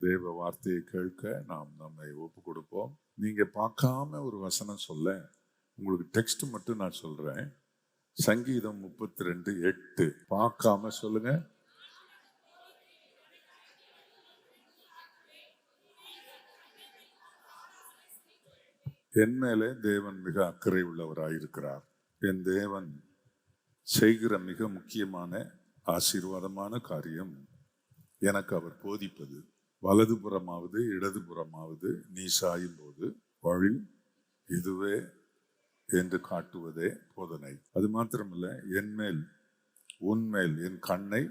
தேவ வார்த்தையை கேட்க நாம் நம்மை ஒப்பு கொடுப்போம். நீங்க பார்க்காம ஒரு வசனம் சொல்ல, உங்களுக்கு டெக்ஸ்ட் மட்டும் நான் சொல்றேன். சங்கீதம் 32:8 பார்க்காம சொல்லுங்க. என் மேலே தேவன் மிக அக்கறை உள்ளவராயிருக்கிறார். என் தேவன் செய்கிற மிக முக்கியமான ஆசீர்வாதமான காரியம் எனக்கு அவர் போதிப்பது. வலதுபுறமாவது இடதுபுறமாவது நீ சாயும் போது வழி இதுவே என்று காட்டுவதே போதனை. அது மாத்திரமல்ல, என் மேல் உன்மேல் என் கண்ணை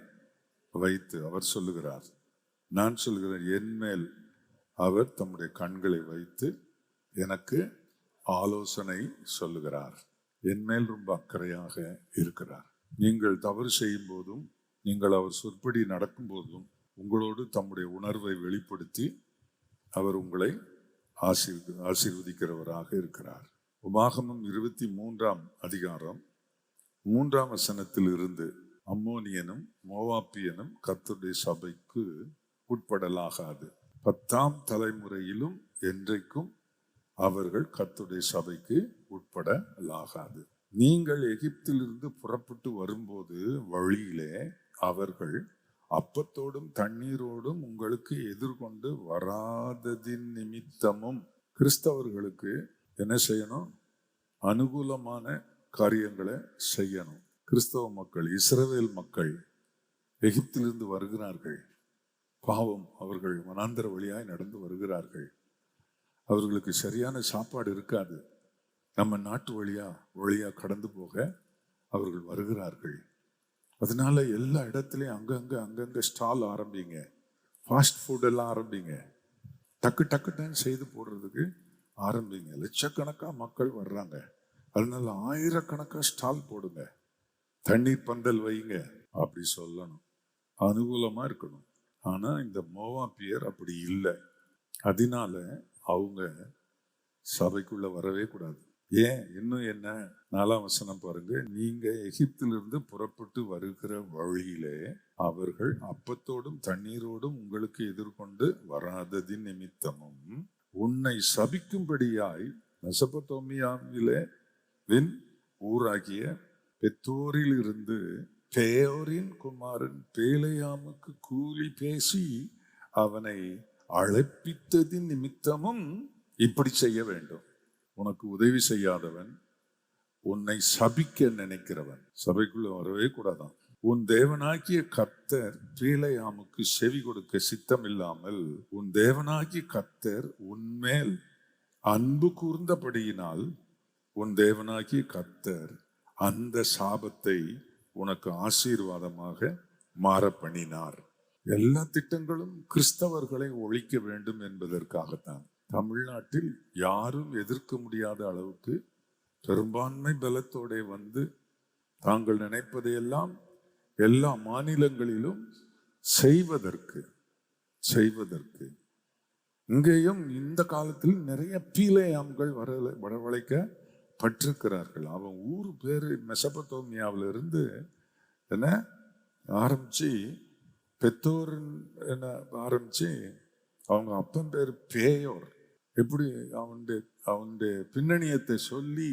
வைத்து அவர் சொல்லுகிறார். நான் சொல்கிறேன், என் மேல் அவர் தம்முடைய கண்களை வைத்து எனக்கு ஆலோசனை சொல்லுகிறார். என் மேல் ரொம்ப அக்கறையாக இருக்கிறார். நீங்கள் தவறு செய்யும் போதும் நீங்கள் அவர் சொற்படி நடக்கும் போதும் உங்களோடு தம்முடைய உணர்வை வெளிப்படுத்தி அவர் உங்களை ஆசீர்வதிக்கிறவராக இருக்கிறார். உபாகமம் 23ஆம் அதிகாரம் 3ஆம் வசனத்தில் இருந்து, அம்மோனியனும் மோவாப்பியனும் கர்த்தருடைய சபைக்கு உட்படலாகாது, 10ஆம் தலைமுறையிலும் என்றைக்கும் அவர்கள் கர்த்தருடைய சபைக்கு உட்படலாகாது. நீங்கள் எகிப்திலிருந்து புறப்பட்டு வரும்போது வழியிலே அவர்கள் அப்பத்தோடும் தண்ணீரோடும் உங்களுக்கு எதிர்கொண்டு வராததின் நிமித்தமும். கிறிஸ்தவர்களுக்கு என்ன செய்யணும்? அனுகூலமான காரியங்களை செய்யணும். கிறிஸ்தவ மக்கள், இஸ்ரவேல் மக்கள் எகிப்திலிருந்து வருகிறார்கள். பாவம், அவர்கள் வனாந்தர வழியாய் நடந்து வருகிறார்கள். அவர்களுக்கு சரியான சாப்பாடு இருக்காது. நம்ம நாட்டு வழியா கடந்து போக அவர்கள் வருகிறார்கள். அதனால எல்லா இடத்துலையும் அங்கங்க ஸ்டால் ஆரம்பிங்க, ஃபாஸ்ட் ஃபுட் எல்லாம் ஆரம்பிங்க, டக்குன்னு செய்து போடுறதுக்கு ஆரம்பிங்க. லட்சக்கணக்காக மக்கள் வர்றாங்க. அதனால ஆயிரக்கணக்காக ஸ்டால் போடுங்க, தண்ணீர் பந்தல் வைங்க. அப்படி சொல்லணும், அனுகூலமா இருக்கணும். ஆனா இந்த மோவாபியர் அப்படி இல்லை. அதனால அவங்க சபைக்குள்ள வரவே கூடாது. ஏன்? இன்னும் என்ன? 4ஆம் வசனம் பாருங்க. நீங்க எகிப்திலிருந்து புறப்பட்டு வருகிற வழியிலே அவர்கள் அப்பத்தோடும் தண்ணீரோடும் உங்களுக்கு எதிர்கொண்டு வராததின் நிமித்தமும் உன்னை சபிக்கும்படியாய் மெசொப்பொத்தாமியாவிலே ஊராகிய பெத்தோரில் இருந்து பேயோரின் குமாரன் பேலேயாமுக்கு கூலி பேசி அவனை அழைப்பித்ததின் நிமித்தமும் இப்படி செய்ய வேண்டும். உனக்கு உதவி செய்யாதவன், உன்னை சபிக்க நினைக்கிறவன் சபைக்குள்ள வரவே கூடாதான். உன் தேவனாகிய கர்த்தர் பேலேயாமுக்கு செவி கொடுக்க சித்தம் இல்லாமல் உன் தேவனாகிய கர்த்தர் உன்மேல் அன்பு கூர்ந்தபடியினால் உன் தேவனாகிய கர்த்தர் அந்த சாபத்தை உனக்கு ஆசீர்வாதமாக மாற பண்ணினார். எல்லா திட்டங்களும் கிறிஸ்தவர்களை ஒழிக்க வேண்டும் என்பதற்காகத்தான். தமிழ்நாட்டில் யாரும் எதிர்க்க முடியாத அளவுக்கு பெரும்பான்மை பலத்தோட வந்து தாங்கள் நினைப்பதையெல்லாம் எல்லா மாநிலங்களிலும் செய்வதற்கு இங்கேயும் இந்த காலத்தில் நிறைய பீலேயாம்கள் வரவழைக்கப்பட்டிருக்கிறார்கள். அவன் ஊர் பேரு மெசொப்பொத்தாமியாவில இருந்து என்ன ஆரம்பிச்சு பெத்தோர் என்ன ஆரம்பிச்சு அவங்க அப்பன் பேர் பேயோர். எப்படி அவனுடைய பின்னணியத்தை சொல்லி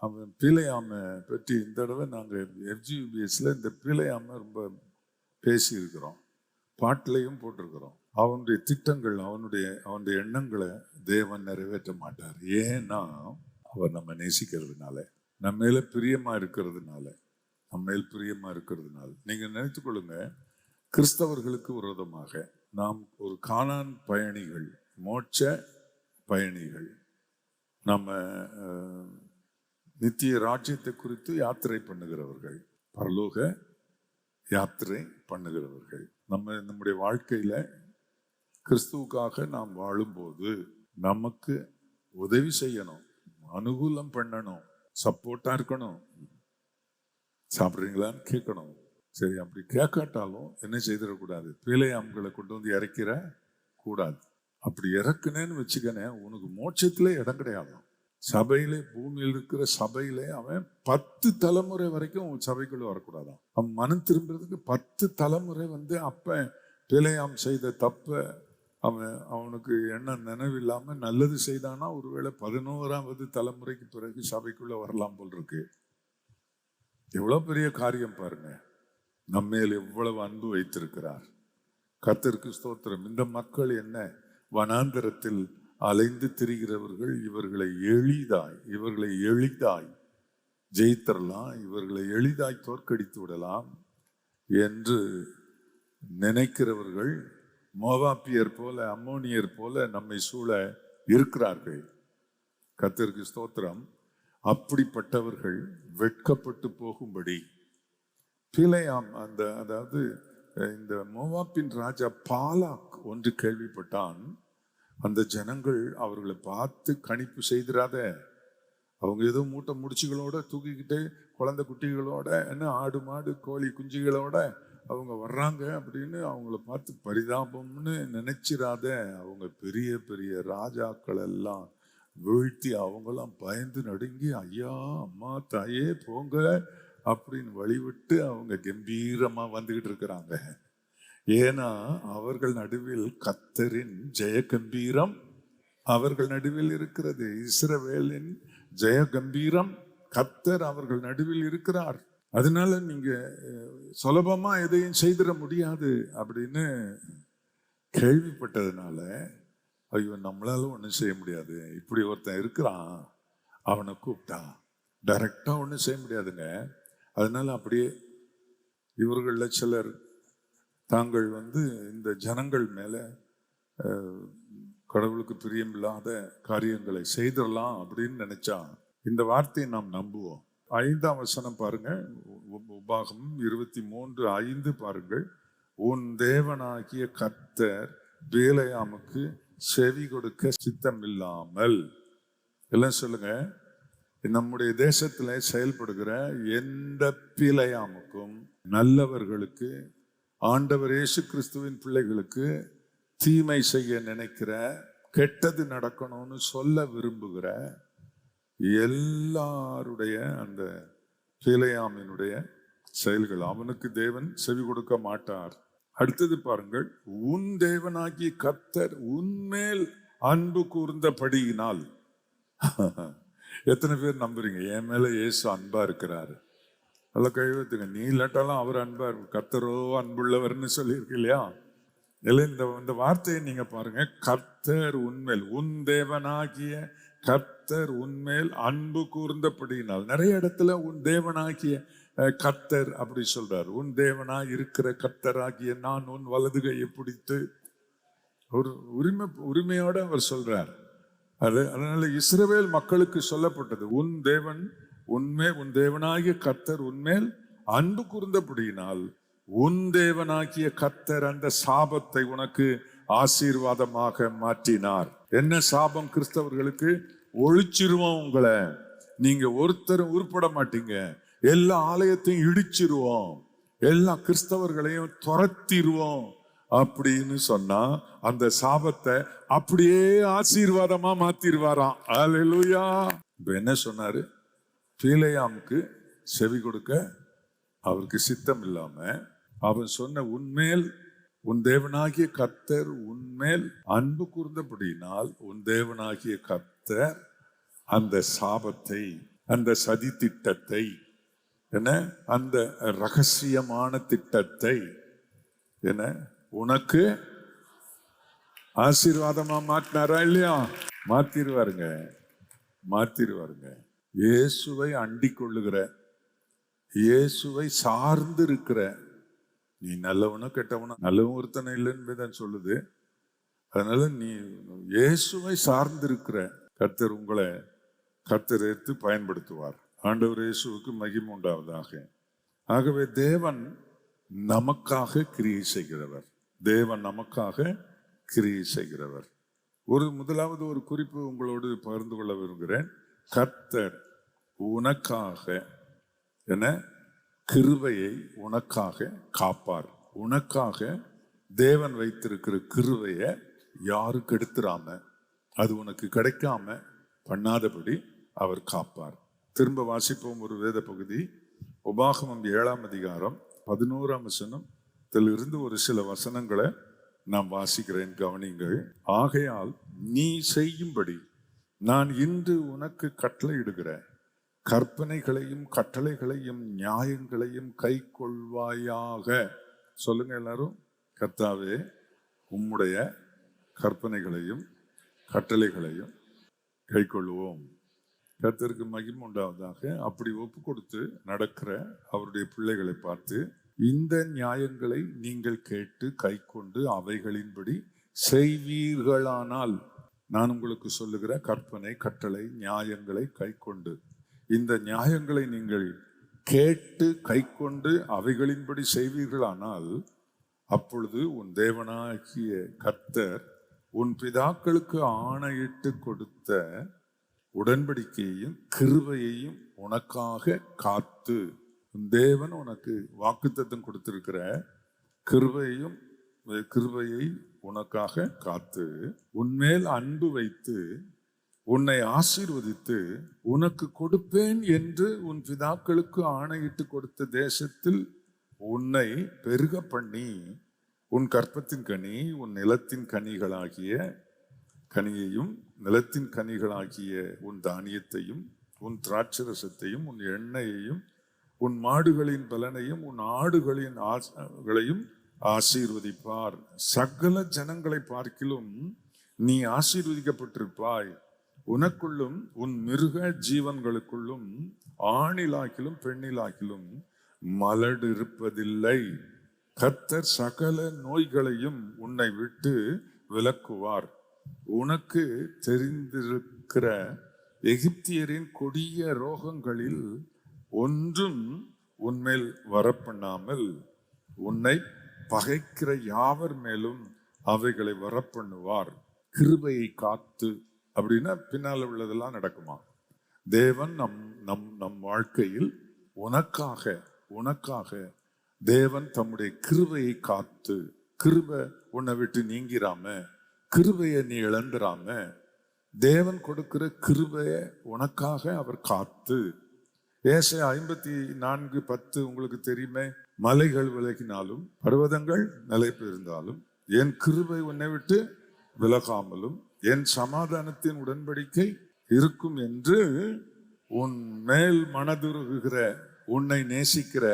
அவன் பீலேயாம பற்றி இந்த தடவை நாங்கள் FGUBSல இந்த பீலேயாம ரொம்ப பேசி இருக்கிறோம், பாட்டிலையும் போட்டிருக்கிறோம். அவனுடைய திட்டங்கள், அவனுடைய எண்ணங்களை தேவன் நிறைவேற்ற மாட்டார். ஏன்னா அவர் நம்ம நேசிக்கிறதுனால, நம்ம மேல பிரியமா இருக்கிறதுனால. நீங்க நினைத்துக் கொள்ளுங்க, கிறிஸ்தவர்களுக்கு விரோதமாக நாம் ஒரு கானான் பயணிகள், மோட்ச பயணிகள், நம்ம நித்திய ராஜ்யத்தை குறித்து யாத்திரை பண்ணுகிறவர்கள், பரலோக யாத்திரை பண்ணுகிறவர்கள். நம்முடைய வாழ்க்கையில கிறிஸ்துவுக்காக நாம் வாழும்போது நமக்கு உதவி செய்யணும், அனுகூலம் பண்ணணும், சப்போர்ட்டா இருக்கணும். சாப்பிட்றீங்களான்னு கேட்கணும். சரி, அப்படி கேட்காட்டாலும் என்ன செய்திடக்கூடாது, பீலேயாம்களை கொண்டு வந்து இறக்கிற கூடாது. அப்படி இறக்குனேன்னு வச்சுக்கனே, உனக்கு மோட்சத்திலே இடம் கிடையாது. சபையிலே, பூமியில் இருக்கிற சபையிலே அவன் 10 தலைமுறை வரைக்கும் சபைக்குள்ள வரக்கூடாதான். அவன் மனம் திரும்புறதுக்கு 10 தலைமுறை வந்து அப்ப பீலேயாம் செய்த தப்ப அவனுக்கு என்ன நினைவில்லாம நல்லது செய்தானா ஒருவேளை 11வது தலைமுறைக்கு பிறகு சபைக்குள்ள வரலாம் போல் இருக்கு. எவ்வளவு பெரிய காரியம் பாருங்க. நம்மேல் எவ்வளவு அன்பு வைத்திருக்கிறார். கர்த்தருக்கு ஸ்தோத்திரம். இந்த மக்கள் என்ன வனாந்தரத்தில் அலைந்து திரிகிறவர்கள், இவர்களை எளிதாய் ஜெயித்தரலாம், இவர்களை எளிதாய் தோற்கடித்து விடலாம் என்று நினைக்கிறவர்கள் மோவாப்பியர் போல, அம்மோனியர் போல நம்மை சூழ இருக்கிறார்கள். கர்த்தருக்கு ஸ்தோத்திரம். அப்படிப்பட்டவர்கள் வெட்கப்பட்டு போகும்படி பிலேயாம் அதாவது இந்த மோவாப்பின் ராஜா பாலாக் ஒன்று கேள்விப்பட்டான். அந்த ஜனங்கள் அவர்களை பார்த்து கணிப்பு செய்திராத, அவங்க ஏதோ மூட்டை முடிச்சுகளோட தூக்கிக்கிட்டு குழந்தை குட்டிகளோட என்ன ஆடு மாடு கோழி குஞ்சுகளோட அவங்க வர்றாங்க அப்படின்னு அவங்கள பார்த்து பரிதாபம்னு நினைச்சிராத. அவங்க பெரிய பெரிய ராஜாக்கள் எல்லாம் வீழ்த்தி அவங்கெல்லாம் பயந்து நடுங்கி ஐயா அம்மா தாயே போங்க அப்படின்னு வழிவிட்டு அவங்க கம்பீரமா வந்துகிட்டு இருக்கிறாங்க. ஏன்னா அவர்கள் நடுவில் கர்த்தரின் ஜெய கம்பீரம் அவர்கள் நடுவில் இருக்கிறது. இஸ்ரவேலின் ஜெய கம்பீரம் கர்த்தர் அவர்கள் நடுவில் இருக்கிறார். அதனால நீங்க சுலபமா எதையும் செய்திட முடியாது அப்படின்னு கேள்விப்பட்டதுனால ஐயோ நம்மளால ஒன்றும் செய்ய முடியாது, இப்படி ஒருத்தன் இருக்கிறான், அவனை கூப்பிட்டா டைரக்டா ஒன்றும் செய்ய முடியாதுங்க. அதனால அப்படியே இவர்களில் சிலர் தாங்கள் இந்த ஜனங்கள் மேல கடவுளுக்கு பிரியமில்லாத காரியங்களை செய்திடலாம் அப்படின்னு நினைச்சா இந்த வார்த்தையை நாம் நம்புவோம். 5ஆம் வசனம் பாருங்க, உபாகமம் 23:5 பாருங்கள். உன் தேவனாகிய கர்த்தர் பிலேயாமுக்கு செவி கொடுக்க சித்தம் இல்லாமல், எல்லாம் சொல்லுங்க, நம்முடைய தேசத்துல செயல்படுகிற எந்த பிலேயாமுக்கும் நல்லவர்களுக்கு ஆண்டவர் இயேசு கிறிஸ்துவின் பிள்ளைகளுக்கு தீமை செய்ய நினைக்கிற, கெட்டது நடக்கணும்னு சொல்ல விரும்புகிற எல்லாருடைய அந்த பிலேயாமினுடைய செயல்கள் அவனுக்கு தேவன் செவி கொடுக்க மாட்டார். அடுத்தது பாருங்கள், உன் தேவனாகிய கர்த்தர் உன்மேல் அன்பு கூர்ந்தபடியினால். எத்தனை பேர் நம்புறீங்க என் மேல இயேசு அன்பா இருக்கிறாரு? நல்ல கைவத்துங்க. நீ இல்லாட்டாலும் அவர் அன்பா இருக்கு. கர்த்தரோ அன்புள்ளவர்னு சொல்லியிருக்கு இல்லையா? இல்லை, இந்த வார்த்தையை நீங்க பாருங்க. கர்த்தர் உன்மேல், உன் தேவனாகிய கர்த்தர் உன்மேல் அன்பு கூர்ந்தபடியினால். நிறைய இடத்துல உன் தேவனாகிய கர்த்தர் அப்படி சொல்றார். உன் தேவனாய் இருக்கிற கர்த்தராகிய நான் உன் வலதுகையை பிடித்து, ஒரு உரிமையோட அவர் சொல்றார். அதனால இஸ்ரவேல் மக்களுக்கு சொல்லப்பட்டது, உன் தேவன் உன் தேவனாகிய கர்த்தர் உன்மேல் அன்பு கூர்ந்தபடியினால் உன் தேவனாகிய கர்த்தர் அந்த சாபத்தை உனக்கு ஆசீர்வாதமாக மாற்றினார். என்ன சாபம் கிறிஸ்தவர்களுக்கு? ஒழிச்சிருவோம் உங்களை, நீங்க ஒருத்தரும் உருப்பட மாட்டீங்க, எல்லா ஆலயத்தையும் இடிச்சிருவோம், எல்லா கிறிஸ்தவர்களையும் துரத்திடுவோம் அப்படின்னு சொன்னா அந்த சாபத்தை அப்படியே ஆசீர்வாதமா மாத்திருவாராம். அல்லேலூயா. இப்ப என்ன சொன்னாரு? பிலேயாமுக்கு செவி கொடுக்க அவருக்கு சித்தம் இல்லாம அவன் சொன்ன உன்மேல் உன் தேவனாகிய கர்த்தர் உன்மேல் அன்பு கூர்ந்தபடியினால் உன் தேவனாகிய கர்த்தர் அந்த சாபத்தை, அந்த சதி திட்டத்தை, என்ன அந்த ரகசியமான திட்டத்தை என்ன உனக்கு ஆசீர்வாதமா மாற்றினாரா இல்லையா? மாத்திருவாருங்க. இயேசுவை அண்டிக் கொள்ளுகிற, இயேசுவை சார்ந்து இருக்கிற, நீ நல்லவனோ கெட்டவனோ, நல்லவன் ஒருத்தனை இல்லைன்னு தான் சொல்லுது. அதனால நீ இயேசுவை சார்ந்து இருக்கிற கர்த்தர் உங்களை கர்த்தர் எடுத்து பயன்படுத்துவார். ஆண்டவர் இயேசுவுக்கு மகிமை உண்டாவதாக. ஆகவே தேவன் நமக்காக கிரியை செய்கிறவர். தேவன் நமக்காக கிரியை செய்கிறவர். முதலாவது ஒரு குறிப்பு உங்களோடு பகிர்ந்து கொள்ள விரும்புகிறேன். கர்த்தர் உனக்காக என கிருபையை உனக்காக காப்பார். உனக்காக தேவன் வைத்திருக்கிற கிருபையை யாருக்கு எடுத்துறாம, அது உனக்கு கிடைக்காம பண்ணாதபடி அவர் காப்பார். திரும்ப வாசிப்போம் ஒரு வேத பகுதி. உபாகமம் 7ஆம் அதிகாரம் 11ஆம் வசனத்திலிருந்து ஒரு சில வசனங்களை நாம் வாசிக்கிறேன், கவனிங்கள். ஆகையால் நீ செய்யும்படி நான் இன்று உனக்கு கட்டளையிடுகிற கற்பனைகளையும் கட்டளைகளையும் நியாயங்களையும் கை கொள்வாயாக. சொல்லுங்க எல்லாரும், கர்த்தாவே உம்முடைய கற்பனைகளையும் கட்டளைகளையும் கை கொள்வோம். கர்த்தருக்கு மகிமை உண்டாவதாக. அப்படி ஒப்பு கொடுத்து நடக்கிற அவருடைய பிள்ளைகளை பார்த்து, இந்த நியாயங்களை நீங்கள் கேட்டு கை கொண்டு அவைகளின்படி செய்வீர்களானால், நான் உங்களுக்கு சொல்லுகிற கற்பனை கட்டளை நியாயங்களை கை கொண்டு, இந்த நியாயங்களை நீங்கள் கேட்டு கை கொண்டு அவைகளின்படி செய்வீர்களானால், அப்பொழுது உன் தேவனாகிய கர்த்தர் உன் பிதாக்களுக்கு ஆணையிட்டு கொடுத்த உடன்படிக்கையையும் கிருபையையும் உனக்காக காத்து, உன் தேவன் உனக்கு வாக்குத்தத்தம் கொடுத்திருக்கிற கிருபையை உனக்காக காத்து, உன்மேல் அன்பு வைத்து உன்னை ஆசீர்வதித்து உனக்கு கொடுப்பேன் என்று உன் பிதாக்களுக்கு ஆணையிட்டு கொடுத்த தேசத்தில் உன்னை பெருக பண்ணி, உன் கற்பத்தின் கனி, உன் நிலத்தின் கனிகளாகிய கனியையும், நிலத்தின் கனிகளாகிய உன் தானியத்தையும், உன் திராட்சரசத்தையும், உன் எண்ணெயையும், உன் மாடுகளின் பலனையும், உன் ஆடுகளின் ஆகளையும் ஆசீர்வதிப்பார். சகல ஜனங்களை பார்க்கிலும் நீ ஆசீர்வதிக்கப்பட்டிருப்பாய். உனக்குள்ளும் உன் மிருக ஜீவன்களுக்குள்ளும் ஆணிலாக்கிலும் பெண்ணிலாக்கிலும் மலடு இருப்பதில்லை. கர்த்தர் சகல நோய்களையும் உன்னை விட்டு விலக்குவார். உனக்கு தெரிந்திருக்கிற எகிப்தியரின் கொடிய ரோகங்களில் ஒன்றும் உன்மேல் வரப்பண்ணாமல் உன்னை பகைக்கிற யாவர் மேலும் அவைகளை வரப்பண்ணுவார். கிருபையை காத்து அப்படின்னா பின்னால உள்ளதெல்லாம் நடக்குமா? தேவன் நம் வாழ்க்கையில் உனக்காக தேவன் தம்முடைய கிருபையை காத்து, கிருபை உன்னை விட்டு நீங்கிறாம, கிருபையை நீ இழந்துராம, தேவன் கொடுக்கிற கிருபையை உனக்காக அவர் காத்து. ஏசாயா 54:10 உங்களுக்கு தெரியுமே, மலைகள் விலகினாலும் பர்வதங்கள் நிலை பெயர்ந்தாலும் என் கிருபை உன்னை விட்டு விலகாமலும் என் சமாதானத்தின் உடன்படிக்கை இருக்கும் என்று உன் மேல் மனதுருகுகிற, உன்னை நேசிக்கிற,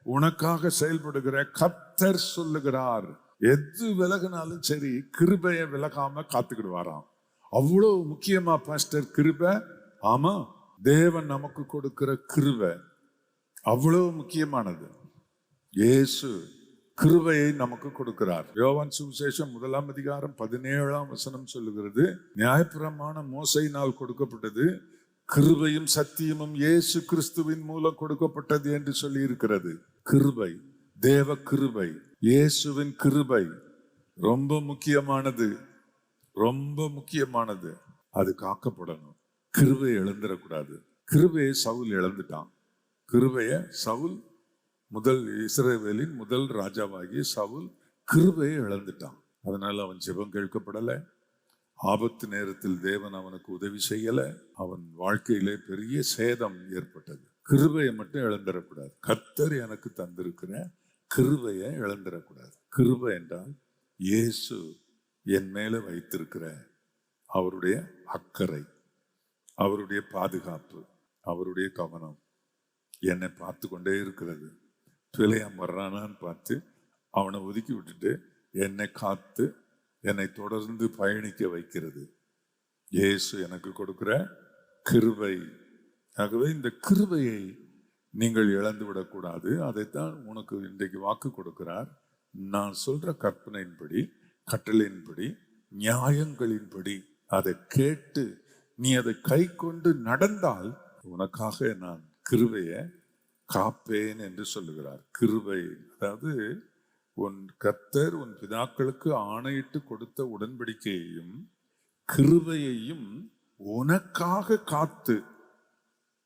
உனக்காக செயல்படுகிற கர்த்தர் சொல்லுகிறார். எது விலகினாலும் சரி, கிருபையை விலகாம காத்துக்கிடுவாராம். அவ்வளவு முக்கியமா பாஸ்டர் கிருபை? ஆமா, தேவன் நமக்கு கொடுக்கிற கிருபை அவ்வளவு முக்கியமானது. இயேசு கிருபையை நமக்கு கொடுக்கிறார். யோவான் சுவிசேஷம் 1:17 சொல்லுகிறது, நியாயப்பிரமாணம் மோசையினால் கொடுக்கப்பட்டது, கிருபையும் சத்தியமும் இயேசு கிறிஸ்துவின் மூலம் கொடுக்கப்பட்டது என்று சொல்லி இருக்கிறது. கிருபை, தேவ கிருபை, இயேசுவின் கிருபை ரொம்ப முக்கியமானது, ரொம்ப முக்கியமானது. அது காக்கப்படணும். கிருபையை இழந்துடக்கூடாது. கிருபையை சவுல் இழந்துட்டான். கிருபையை சவுல், இஸ்ரவேலின் முதல் ராஜாவாகிய சவுல் கிருபையை இழந்துட்டான். அதனால அவன் ஜெபம் கேட்கப்படலை. ஆபத்து நேரத்தில் தேவன் அவனுக்கு உதவி செய்யல. அவன் வாழ்க்கையிலே பெரிய சேதம் ஏற்பட்டது. கிருபையை மட்டும் இழந்துடக்கூடாது. கர்த்தர் எனக்கு தந்திருக்கிற கிருபையை இழந்துடக்கூடாது. கிருபை என்றால் இயேசு என் மேல வைத்திருக்கிற அவருடைய அக்கறை, அவருடைய பாதுகாப்பு, அவருடைய கவனம் என்னை பார்த்து கொண்டே இருக்கிறது. பிழையாம வர்றானான்னு பார்த்து அவனை ஒதுக்கி விட்டுட்டு என்னை காத்து என்னை தொடர்ந்து பயணிக்க வைக்கிறது இயேசு எனக்கு கொடுக்கிற கிருபை. ஆகவே இந்த கிருபையை நீங்கள் இழந்து விடக்கூடாது. அதைத்தான் உனக்கு இன்றைக்கு வாக்கு கொடுக்கிறார். நான் சொல்ற கற்பனையின்படி, கட்டளையின்படி, நியாயங்களின்படி அதை கேட்டு நீ அதை கை கொண்டு நடந்தால் உனக்காக நான் கிருபையை காப்பேன் என்று சொல்லுகிறார். கிருபை அதாவது உன் கர்த்தர் உன் பிதாக்களுக்கு ஆணையிட்டு கொடுத்த உடன்படிக்கையையும் கிருபையையும் உனக்காக காத்து.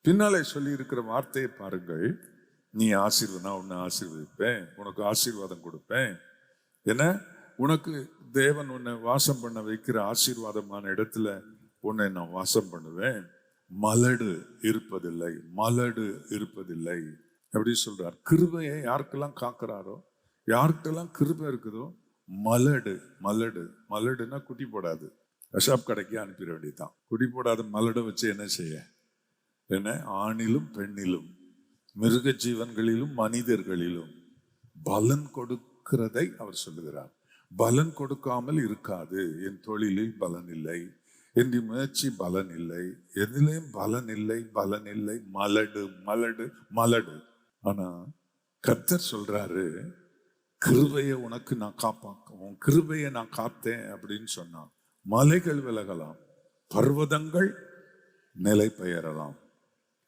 பின்னாலே சொல்லி இருக்கிற வார்த்தையை பாருங்கள். நீ ஆசீர்வாதம், உன்னை ஆசீர்வதிப்பேன், உனக்கு ஆசீர்வாதம் கொடுப்பேன். ஏன்னா உனக்கு தேவன் உன்னை வாசம் பண்ண வைக்கிற ஆசீர்வாதமான இடத்துல உன்னை நான் வாசம் பண்ணுவேன். மலடு இருப்பதில்லை, மலடு இருப்பதில்லை அப்படி சொல்றார். கிருபையை யாருக்கெல்லாம் காக்கிறாரோ, யாருக்கெல்லாம் கிருபை இருக்குதோ மலடு மலடு மலடுன்னா குட்டி போடாது, கஷாப் கடைக்கு அனுப்பிட வேண்டியதுதான். குட்டி போடாத மலடை வச்சு என்ன செய்ய? என்ன, ஆணிலும் பெண்ணிலும் மிருக ஜீவன்களிலும் மனிதர்களிலும் பலன் கொடுக்கிறதை அவர் சொல்லுகிறார். பலன் கொடுக்காமல் இருக்காது. என் தொழிலில் பலன் இல்லை, என் முயற்சி பலன் இல்லை, எதிலையும் பலன் இல்லை, பலன் இல்லை, மலடு மலடு மலடு. ஆனா கர்த்தர் சொல்றாரு, கிருபையை உனக்கு நான் உன் கிருபையை நான் காத்தேன் அப்படின்னு சொன்னான். மலைகள் விலகலாம், பர்வதங்கள் நிலை பெயரலாம்,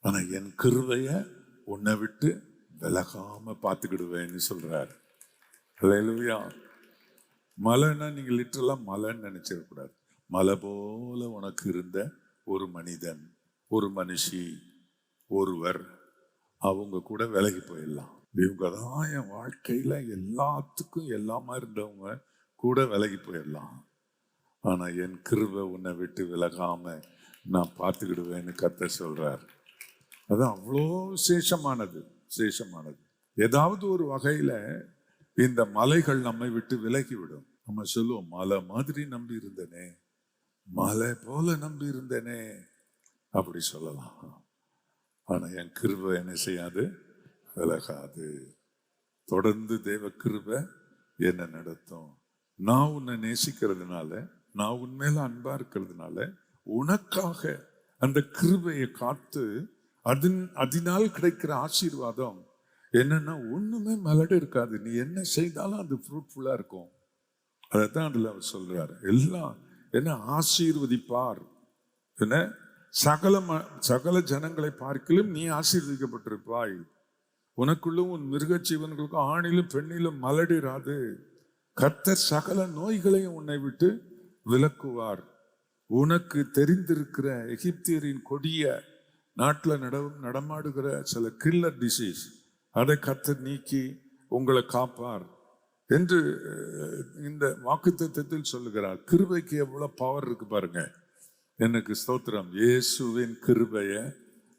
ஆனா என் கிருபைய உன்னை விட்டு விலகாம பார்த்துக்கிடுவேன்னு சொல்றாரு. அல்லேலூயா. மலைன்னா நீங்க லிட்டரலா மலைன்னு நினைச்சிடக்கூடாது. மலை போல உனக்கு இருந்த ஒரு மனிதன், ஒரு மனுஷி, ஒருவர், அவங்க கூட விலகி போயிடலாம். இவங்க தான் என் வாழ்க்கையில எல்லாத்துக்கும் எல்லாமா இருந்தவங்க கூட விலகி போயிடலாம், ஆனா என் கிருபை உன்னை விட்டு விலகாம நான் பார்த்துக்கிடுவேன்னு கர்த்தர் சொல்றார். அது அவ்வளோ விசேஷமானது, விசேஷமானது. ஏதாவது ஒரு வகையில இந்த மலைகள் நம்மை விட்டு விலகிவிடும். நம்ம சொல்லுவோம், மலை மாதிரி நம்பி இருந்தனே, மலை போல நம்பி இருந்தனே அப்படி சொல்லலாம். ஆனா என் கிருபை என்ன செய்யாது? விலகாது. தொடர்ந்து தேவ கிருபை என்ன நடத்தும். நான் உன்னை நேசிக்கிறதுனால, நான் உண்மையில அன்பா இருக்கிறதுனால உனக்காக அந்த கிருபையை காத்து அதனால் கிடைக்கிற ஆசீர்வாதம் என்னன்னா ஒண்ணுமே மலடு இருக்காது. நீ என்ன செய்தாலும் அது ஃப்ரூட்ஃபுல்லா இருக்கும். அதைத்தான் அதுல அவர் சொல்றாரு. எல்லாம் என்ன ஆசீர்வதிப்பார், என்ன சகல ஜனங்களை பார்க்கலும் நீ ஆசீர்வதிக்கப்பட்டிருப்பாய், உனக்குள்ளும் உன் மிருக ஜீவன்களுக்கும் ஆணிலும் பெண்ணிலும் மலடிராது, கர்த்தர் சகல நோய்களையும் உன்னை விட்டு விலக்குவார், உனக்கு தெரிந்திருக்கிற எகிப்தியரின் கொடிய நாட்டில் நடமாடுகிற சில கில்லர் டிசீஸ் அதை கர்த்தர் நீக்கி உங்களை காப்பார் என்று இந்த வாக்குத்தத்தத்தில் சொல்லுகிறார். கிருபைக்கு எவ்வளவு பவர் இருக்கு பாருங்க. எனக்கு ஸ்தோத்திரம். இயேசுவின் கிருபையை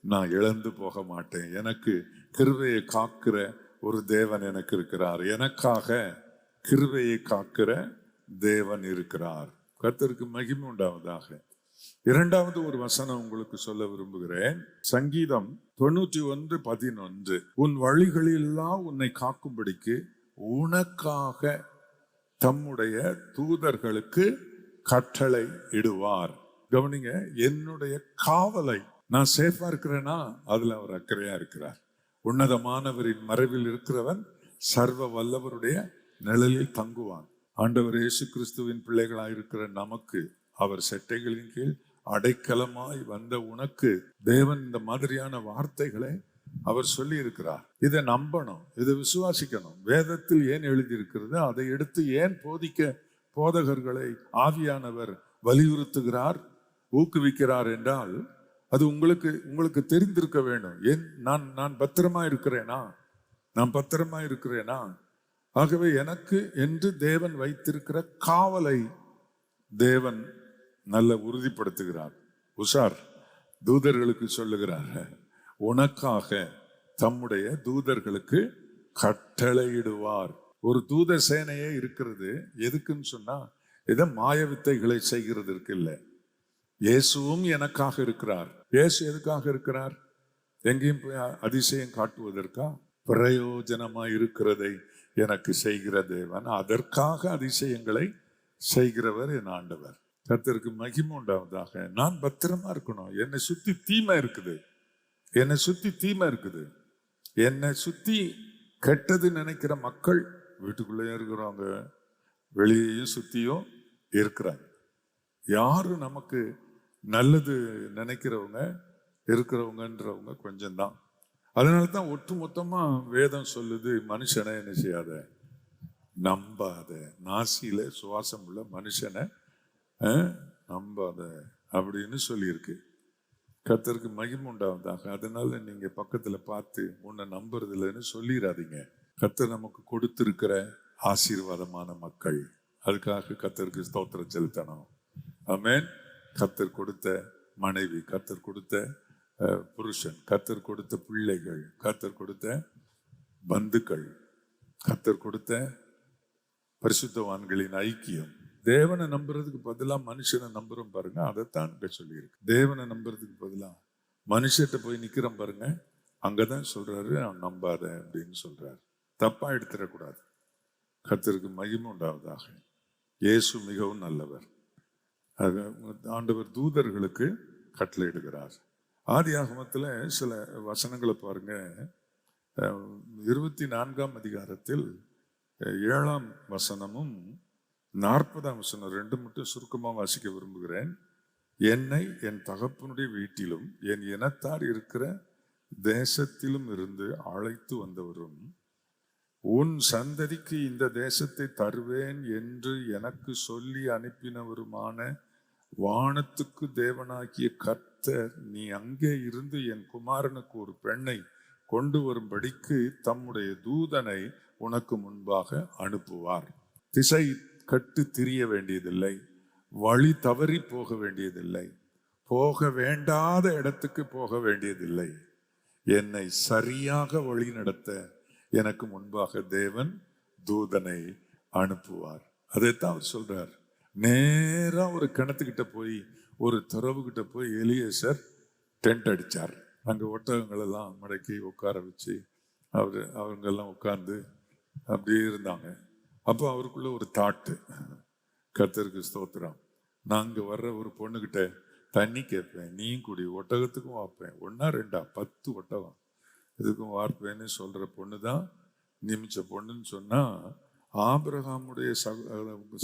நான் இழந்து போக மாட்டேன். எனக்கு கிருபையை காக்கிற ஒரு தேவன் எனக்கு இருக்கிறார். எனக்காக கிருபையை காக்கிற தேவன் இருக்கிறார். கர்த்தருக்கு மகிமை உண்டாவதாக. இரண்டாவது ஒரு வசனம் உங்களுக்கு சொல்ல விரும்புகிறேன். சங்கீதம் 91:11. உன் வழிகளெல்லாம் உன்னை காக்கும்படிக்கு உனக்காக தம்முடைய தூதர்களுக்கு கட்டளை இடுவார். கவனிங்க, என்னுடைய காவலை நான் சேஃபா இருக்கிறேன்னா அதுல அவர் அக்கறையா இருக்கிறார். உன்னதமானவரின் மறைவில் இருக்கிறவன் சர்வ வல்லவருடைய நிழலில் தங்குவான். ஆண்டவர் இயேசு கிறிஸ்துவின் பிள்ளைகளாயிருக்கிற நமக்கு அவர் செட்டைகளின் கீழ் அடைக்கலமாய் வந்த உனக்கு தேவன் இந்த மாதிரியான வார்த்தைகளை அவர் சொல்லி இருக்கிறார். இதை நம்பணும், இதை விசுவாசிக்கணும். வேதத்தில் ஏன் எழுதியிருக்கிறது, அதை எடுத்து ஏன் போதகர்களை ஆவியானவர் வலியுறுத்துகிறார், ஊக்குவிக்கிறார் என்றால் அது உங்களுக்கு தெரிந்திருக்க வேண்டும். ஏன் நான் பத்திரமா இருக்கிறேனா, நான் பத்திரமா இருக்கிறேனா? ஆகவே எனக்கு என்று தேவன் வைத்திருக்கிற காவலை தேவன் நல்ல உறுதிப்படுத்துகிறார். உஷார், தூதர்களுக்கு சொல்லுகிறார், உனக்காக தம்முடைய தூதர்களுக்கு கட்டளையிடுவார். ஒரு தூத சேனையே இருக்கிறது. எதுக்குன்னு சொன்னா இதை மாய வித்தைகளை செய்கிறதுக்கு இல்லை. இயேசுவும் எனக்காக இருக்கிறார். இயேசு எதுக்காக இருக்கிறார்? எங்கேயும் போய் அதிசயம் காட்டுவதற்கா? பிரயோஜனமாய் இருக்கிறதை எனக்கு செய்கிற தேவன், அதற்காக அதிசயங்களை செய்கிறவர் என் ஆண்டவர். கர்த்தருக்கு மகிமை உண்டாவதாக. நான் பத்திரமா இருக்கணும். என்னை சுத்தி தீமை இருக்குது, என்னை சுத்தி தீமை இருக்குது. என்னை சுத்தி கெட்டது நினைக்கிற மக்கள் வீட்டுக்குள்ளேயும் இருக்கிறாங்க, வெளியேயும் சுத்தியும் இருக்கிறாங்க. யாரும் நமக்கு நல்லது நினைக்கிறவங்க இருக்கிறவங்கன்றவங்க கொஞ்சம்தான். அதனாலதான் ஒட்டு மொத்தமா வேதம் சொல்லுது, மனுஷனை என்ன செய்யாத, நம்பாத, நாசியில சுவாசம் உள்ள மனுஷனை நம்பாத அப்படின்னு சொல்லியிருக்கு. கர்த்தருக்கு மகிமை உண்டாவதாக. அதனால நீங்க பக்கத்துல பார்த்து உன்னை நம்புறது இல்லைன்னு சொல்லிடாதீங்க. கர்த்தர் நமக்கு கொடுத்திருக்கிற ஆசீர்வாதமான மக்கள், அதுக்காக கர்த்தருக்கு ஸ்தோத்திரம் செலுத்தணும். ஆமென். கர்த்தர் கொடுத்த மனைவி, கர்த்தர் கொடுத்த புருஷன், கர்த்தர் கொடுத்த பிள்ளைகள், கர்த்தர் கொடுத்த பந்துக்கள், கர்த்தர் கொடுத்த பரிசுத்தவான்களின் ஐக்கியம். தேவனை நம்புறதுக்கு பதிலா மனுஷனை நம்புறோம் பாருங்க, அதைத்தான் இங்க சொல்லியிருக்கு. தேவனை நம்புறதுக்கு பதிலா மனுஷத்தை போய் நிக்கிறோம் பாருங்க, அங்கதான் சொல்றாரு நம்பாத அப்படின்னு சொல்றாரு. தப்பா எடுத்துடக்கூடாது. கர்த்தருக்கு மகிமை உண்டாவதாக. இயேசு மிகவும் நல்லவர். ஆண்டவர் தூதர்களுக்கு கட்டளையிடுகிறார். ஆதியாகமத்தில் சில வசனங்களை பாருங்க. 24ஆம் அதிகாரத்தில் 7ஆம் வசனமும் 40ஆம் வசனம் 2 மட்டும் சுருக்கமாக வாசிக்க விரும்புகிறேன். என்னை என் தகப்பனுடைய வீட்டிலும் என் இனத்தார் இருக்கிற தேசத்திலும் இருந்து அழைத்து வந்தவரும் உன் சந்ததிக்கு இந்த தேசத்தை தருவேன் என்று எனக்கு சொல்லி அனுப்பினவருமான வானத்துக்கு தேவனாகிய கர்த்தர் நீ அங்கே இருந்து என் குமாரனுக்கு ஒரு பெண்ணை கொண்டு வரும்படிக்கு தம்முடைய தூதனை உனக்கு முன்பாக அனுப்புவார். திசை கட்டு திரிய வேண்டியதில்லை, வழி தவறி போக வேண்டியதில்லை, போக வேண்டாத இடத்துக்கு போக வேண்டியதில்லை. என்னை சரியாக வழி நடத்த எனக்கு முன்பாக தேவன் தூதனை அனுப்புவார். அதைத்தான் அவர் சொல்றார். நேரா ஒரு கிணத்துக்கிட்ட போய், ஒரு துறவுகிட்ட போய் எலியேசர் டென்ட் அடிச்சார். அங்க ஒட்டகங்கள் எல்லாம் மடக்கி உட்கார வச்சு அவங்கெல்லாம் உட்கார்ந்து அப்படியே இருந்தாங்க. அப்போ அவருக்குள்ள ஒரு தாட்டு, கர்த்தருக்கு ஸ்தோத்திரம், நாங்க வர்ற ஒரு பொண்ணுகிட்ட தண்ணி கேட்பேன், நீயும் கூடி ஒட்டகத்துக்கும் வாப்பேன், 1 2 10 ஒட்டகம் இதுக்கும் வார்ப்பேன்னு சொல்ற பொண்ணு தான் நியமிச்ச பொண்ணுன்னு சொன்னா, ஆபிரகாமுடைய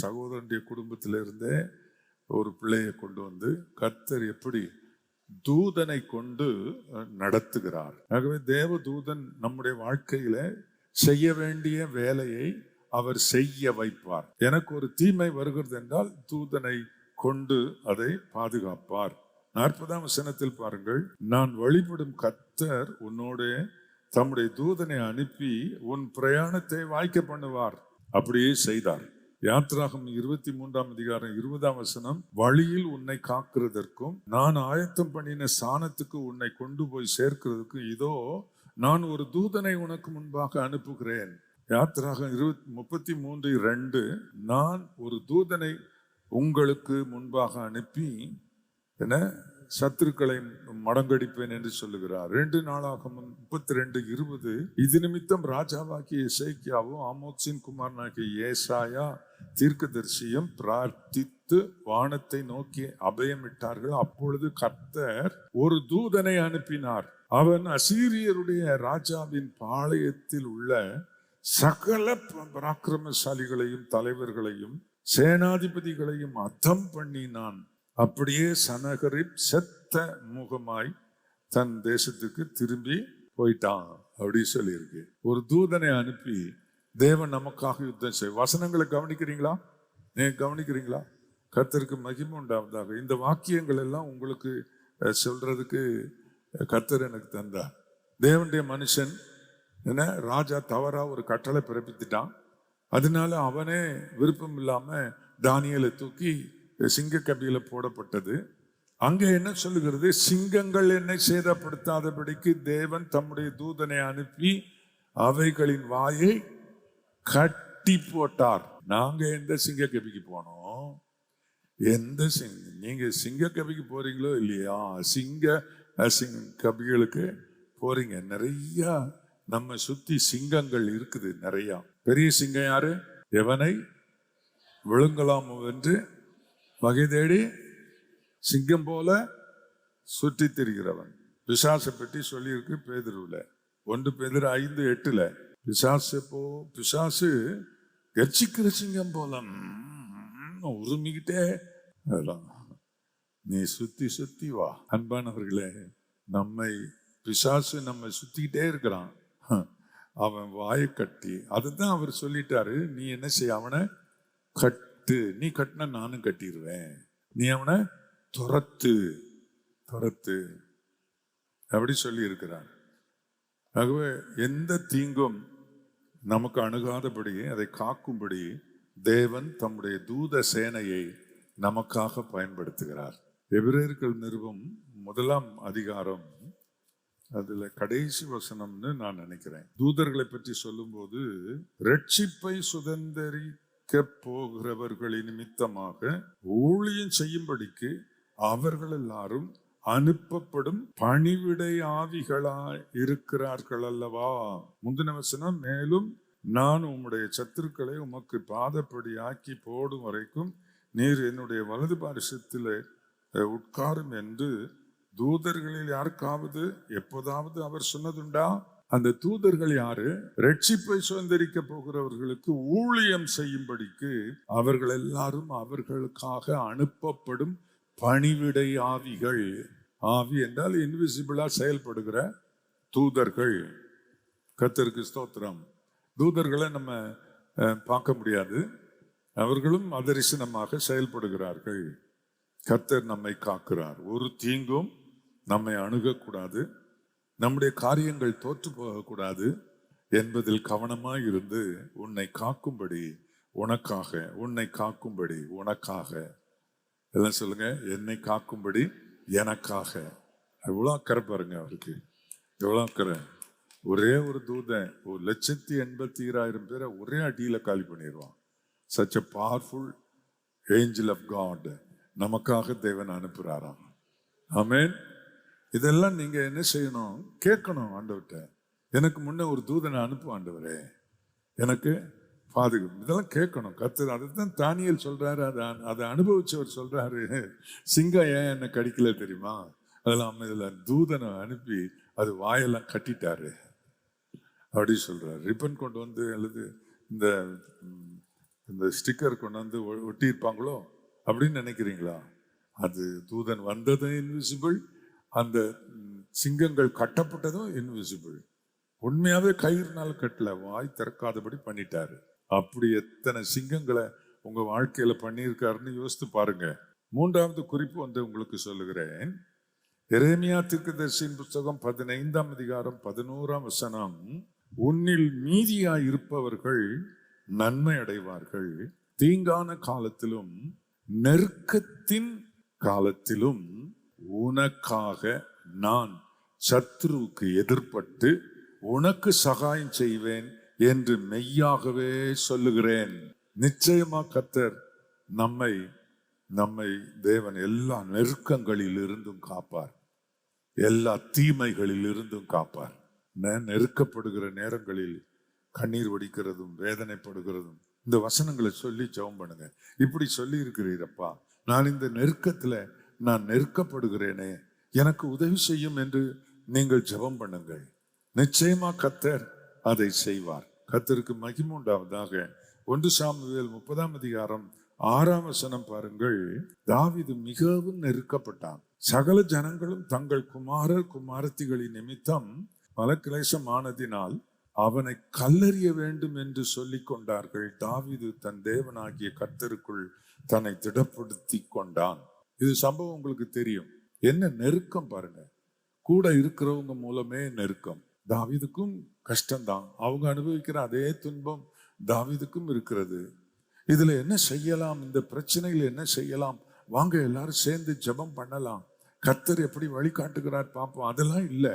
சகோதரனுடைய குடும்பத்திலிருந்தே ஒரு பிள்ளையை கொண்டு வந்து கர்த்தர் எப்படி தூதனை கொண்டு நடத்துகிறார். ஆகவே தேவ தூதன் நம்முடைய வாழ்க்கையில செய்ய வேண்டிய வேலையை அவர் செய்ய வைப்பார். எனக்கு ஒரு தீமை வருகிறது என்றால் தூதனை கொண்டு அதை பாதுகாப்பார். 40ஆம் வசனத்தில் பாருங்கள், நான் வழிபடும் கர்த்தர் உன்னோட தம்முடைய தூதனை அனுப்பி உன் பிரயாணத்தை வாய்க்க பண்ணுவார். அப்படியே செய்தார். யாத்ராகம் 23ஆம் அதிகாரம் 20ஆம் வசனம், வழியில் உன்னை காக்கிறதற்கும் நான் ஆயத்தம் பண்ணின ஸ்தானத்துக்கு உன்னை கொண்டு போய் சேர்க்கிறதுக்கு இதோ நான் ஒரு தூதனை உனக்கு முன்பாக அனுப்புகிறேன். யாத்ராகம் 33:2, நான் ஒரு தூதனை உங்களுக்கு முன்பாக அனுப்பி என சத்துருக்களை மடங்கடிப்பேன் என்று சொல்லுகிறார். 2 நாளாகமம் 32:20, இது நிமித்தம் ராஜாவாகிய எசேக்கியாவும் ஆமோத்சின் குமாரனாகிய ஏசாயா தீர்க்கதரிசியும் பிரார்த்தித்து வானத்தை நோக்கி அபயமிட்டார்கள். அப்பொழுது கர்த்தர் ஒரு தூதனை அனுப்பினார். அவன் அசீரியருடைய ராஜாவின் பாளையத்தில் உள்ள சகல பராக்கிரமசாலிகளையும் தலைவர்களையும் சேனாதிபதிகளையும் அத்தம் பண்ணினான். அப்படியே சனகரிப் செத்த முகமாய் தன் தேசத்துக்கு திரும்பி போயிட்டான் அப்படி சொல்லியிருக்கு. ஒரு தூதனை அனுப்பி தேவன் நமக்காக யுத்தம் செய்ய. வசனங்களை கவனிக்கிறீங்களா? நீங்க கவனிக்கிறீங்களா? கர்த்தருக்கு மகிமை உண்டாவதாக. இந்த வாக்கியங்கள் எல்லாம் உங்களுக்கு சொல்றதுக்கு கர்த்தர் எனக்கு தந்தார். தேவனுடைய மனுஷன் என்ன, ராஜா தவறா ஒரு கட்டளை பிறப்பித்துட்டான். அதனால அவனே விருப்பம் இல்லாம தானியேலை தூக்கி சிங்க கபியில போடப்பட்டது. அங்க என்ன சொல்லுகிறது? சிங்கங்கள் என்னை சேதப்படுத்தாதபடிக்கு தேவன் தம்முடைய தூதனை அனுப்பி அவைகளின் வாயை கட்டி போட்டார். நாங்க எந்த சிங்க கபிக்கு போனோம்? எந்த நீங்க சிங்க கபிக்கு போறீங்களோ இல்லையா, சிங்க கபிகளுக்கு போறீங்க. நிறைய நம்ம சுத்தி சிங்கங்கள் இருக்குது நிறைய. பெரிய சிங்கம் யாரு? எவனை விழுங்கலாம் என்று வகை தேடி சிங்கம் போல சுற்றி திரிகிறவன். பிசாசை பற்றி சொல்லியிருக்கு பேதுருவுல. 1 பேதுரு 5:8, பிசாசு கர்ச்சிக்கிற சிங்கம் போல உருமிக்கிட்டே நீ சுத்தி சுத்தி வா. அன்பானவர்களே, பிசாசு நம்ம சுத்திக்கிட்டே இருக்கிறான். அவன் வாயை கட்டி, அதுதான் அவர் சொல்லிட்டாரு, நீ என்ன செய்ய, அவனை கட்டு. நீ கட்டினா நானும் கட்டிடுவேன். நீ அவனை துரத்து அப்படி சொல்லி இருக்கிறார். ஆகவே எந்த தீங்கும் நமக்கு அணுகாதபடி அதை காக்கும்படி தேவன் தம்முடைய தூத சேனையை நமக்காக பயன்படுத்துகிறார். எபிரேயர்கள் நிருபம் 1ஆம் அதிகாரம், அதுல கடைசி வசனம்னு நான் நினைக்கிறேன். தூதர்களை பற்றி சொல்லும் போது, ரட்சிப்பை சுதந்திரிக்க போகிறவர்களின் நிமித்தமாக ஊழியம் செய்யும்படிக்கு அவர்கள் எல்லாரும் அனுப்பப்படும் பணிவிடை ஆவிகளாய் இருக்கிறார்கள் அல்லவா. முந்தின வசனம், மேலும் நான் உம்முடைய சத்துருக்களை உமக்கு பாதப்படி ஆக்கி போடும் வரைக்கும் நீர் என்னுடைய வலது பாரிசத்திலே உட்காரும் என்று தூதர்களில் யாருக்காவது எப்போதாவது அவர் சொன்னதுண்டா? அந்த தூதர்கள் யாரு? ரட்சிப்பை சுதந்திரிக்க போகிறவர்களுக்கு ஊழியம் செய்யும்படிக்கு அவர்கள் எல்லாரும் அவர்களுக்காக அனுப்பப்படும் பணிவிடை ஆவிகள். ஆவி என்றால் இன்விசிபிளா செயல்படுகிற தூதர்கள். கர்த்தருக்கு ஸ்தோத்திரம். தூதர்களை நம்ம பார்க்க முடியாது, அவர்களும் அதரிசனமாக செயல்படுகிறார்கள். கர்த்தர் நம்மை காக்கிறார். ஒரு தீங்கும் நம்மை அணுகக்கூடாது, நம்முடைய காரியங்கள் தோற்று போகக்கூடாது என்பதில் கவனமாய் இருந்து உன்னை காக்கும்படி உனக்காக, உன்னை காக்கும்படி உனக்காக, எல்லாம் சொல்லுங்க, என்னை காக்கும்படி எனக்காக. எவ்வளோ அக்கறை பாருங்க அவருக்கு, எவ்வளோ அக்கறை. ஒரே ஒரு தூதன் 1,86,000 பேரை ஒரே அடியில காலி பண்ணிடுவான். such a powerful angel of God நமக்காக தேவன் அனுப்புறாராம். ஆமென். இதெல்லாம் நீங்க என்ன செய்யணும்? கேட்கணும் ஆண்டவர்கிட்ட. எனக்கு முன்ன ஒரு தூதனை அனுப்பு ஆண்டவரே, எனக்கு பாதுகாப்பு. இதெல்லாம் கேட்கணும். கர்த்தர் அதைத்தான் தானியேல் சொல்றாரு, அதை அனுபவிச்சவர் சொல்றாரு. சிங்கம் ஏன் என்ன கடிக்கல தெரியுமா? அதெல்லாம் இதுல தூதனை அனுப்பி அது வாயெல்லாம் கட்டிட்டாரு அப்படி சொல்றாரு. ரிப்பன் கொண்டு வந்து அல்லது இந்த ஸ்டிக்கர் கொண்டு வந்து ஒட்டியிருப்பாங்களோ அப்படின்னு நினைக்கிறீங்களா? அது தூதன் வந்ததும் இன்விசிபிள், அந்த சிங்கங்கள் கட்டப்பட்டதும் இன்விசிபிள். உண்மையாவே கயிறுனால கட்டல, வாய் திறக்காதபடி பண்ணிட்டாரு. அப்படி எத்தனை சிங்கங்களை உங்க வாழ்க்கையில பண்ணியிருக்காருன்னு யோசித்து பாருங்க. மூன்றாவது குறிப்பு உங்களுக்கு சொல்லுகிறேன். எரேமியா தீர்க்கதரிசியின் புத்தகம் 15ஆம் அதிகாரம் 11ஆம் வசனம், உன்னில் மீதியாய் இருப்பவர்கள் நன்மை அடைவார்கள், தீங்கான காலத்திலும் நெருக்கத்தின் காலத்திலும் உனக்காக நான் சத்ருவுக்கு எதிர்பட்டு உனக்கு சகாயம் செய்வேன் என்று மெய்யாகவே சொல்லுகிறேன். நிச்சயமா கர்த்தர் நம்மை தேவன் எல்லா நெருக்கங்களில் இருந்தும் காப்பார், எல்லா தீமைகளில் இருந்தும் காப்பார். நெருக்கப்படுகிற நேரங்களில் கண்ணீர் வடிக்கிறதும் வேதனைப்படுகிறதும் இந்த வசனங்களை சொல்லி ஜெபம் பண்ணுங்க. இப்படி சொல்லி இருக்கிறீரப்பா, நான் இந்த நெருக்கத்துல நான் நெருக்கப்படுகிறேனே, எனக்கு உதவி செய்யும் என்று நீங்கள் ஜெபம் பண்ணுங்கள். நிச்சயமா கர்த்தர் அதை செய்வார். கர்த்தருக்கு மகிமை உண்டாவதாக. 1 சாமுவேல் 30ஆம் அதிகாரம் 6ஆம் வசனம் பாருங்கள். தாவீது மிகவும் நெருக்கப்பட்டான். சகல ஜனங்களும் தங்கள் குமாரர் குமாரத்திகளின் நிமித்தம் பல கிளேசமானதினால் அவனை கல்லறிய வேண்டும் என்று சொல்லிக் கொண்டார்கள். தாவீது தன் தேவனாகிய கர்த்தருக்குள் தன்னை திடப்படுத்தி கொண்டான். இது சம்பவம் உங்களுக்கு தெரியும். என்ன நெருக்கம் பாருங்க, கூட இருக்கிறவங்க மூலமே நெருக்கம். தாவீதுக்கும் கஷ்டம்தான், அவங்க அனுபவிக்கிற அதே துன்பம் தாவீதுக்கும் இருக்கிறது. இதுல என்ன செய்யலாம்? இந்த பிரச்சனையில என்ன செய்யலாம்? வாங்க எல்லாரும் சேர்ந்து ஜெபம் பண்ணலாம், கர்த்தர் எப்படி வழிகாட்டுகிறார் பார்ப்போம். அதெல்லாம் இல்லை.